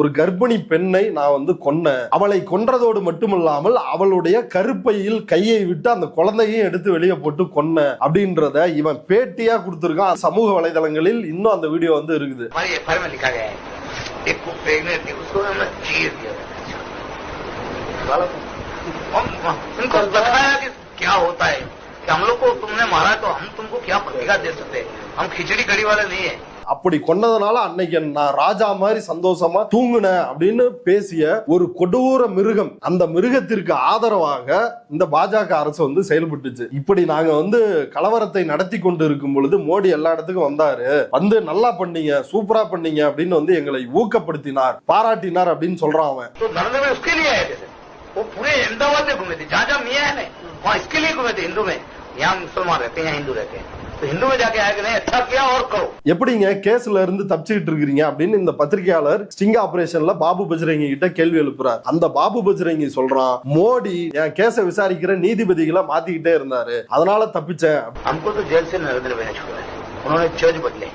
ஒரு கர்ப்பிணி பெண்ணை நான் வந்து கொன்னேன், அவளை கொன்றதோடு மட்டுமில்லாமல் அவளுடைய கருப்பையில் கையை விட்டு அந்த குழந்தையும் எடுத்து வெளியே போட்டு கொன்னேன் அப்படின்றத இவன் பேட்டியா கொடுத்திருக்கான். சமூக வலைதளங்களில் இன்னும் அந்த வீடியோ வந்து இருக்குது. हम लोग को तुमने मारा तो हम तुमको क्या प्रतिकार दे सकते हैं, हम खिचड़ी कड़ी वाले नहीं है. அப்படி கொன்னதனால அன்னைக்கு நான் ராஜா மாதிரி சந்தோஷமா தூங்குனேன் அப்படின்னு பேசிய ஒரு கொடூர மிருகம், அந்த மிருகத்திற்கு ஆதரவாக இந்த பாஜக அரசு வந்து செயல்பட்டுச்சு. இப்படி நாங்க வந்து கலவரத்தை நடத்தி கொண்டு இருக்கும் பொழுது மோடி எல்லா இடத்துக்கும் வந்தாரு, வந்து நல்லா பண்ணீங்க, சூப்பரா பண்ணீங்க அப்படின்னு வந்து எங்களை ஊக்கப்படுத்தினார், பாராட்டினார் அப்படின்னு சொல்றான் அவன். वो पूरे अहमदाबाद में घूमे थे, जहाँ जहाँ मियाँ है ना वहाँ इसके लिए घूमे थे. हिंदू में यहाँ मुसलमान रहते हैं, यहाँ हिंदू रहते हैं, तो हिंदू में जाके आया कि नहीं अच्छा किया और करो. எப்படிங்க கேஸ்ல இருந்து தப்பிச்சுக்கிட்டு இருக்கீங்க அப்படின்னு இந்த பத்திரிகையாளர் ஸ்டிங் ஆபரேஷன்ல பாபு பஜ்ரங்கி கிட்ட கேள்வி எழுப்புறார். அந்த பாபு பஜ்ரங்கி சொல்றான், மோடி என் கேஸ விசாரிக்கிற நீதிபதிகளை மாத்திக்கிட்டே இருந்தாரு, அதனால தப்பிச்சேன். हमको तो जेल से नरेंद्र भाई ने छोड़ा है, उन्होंने जज बदले.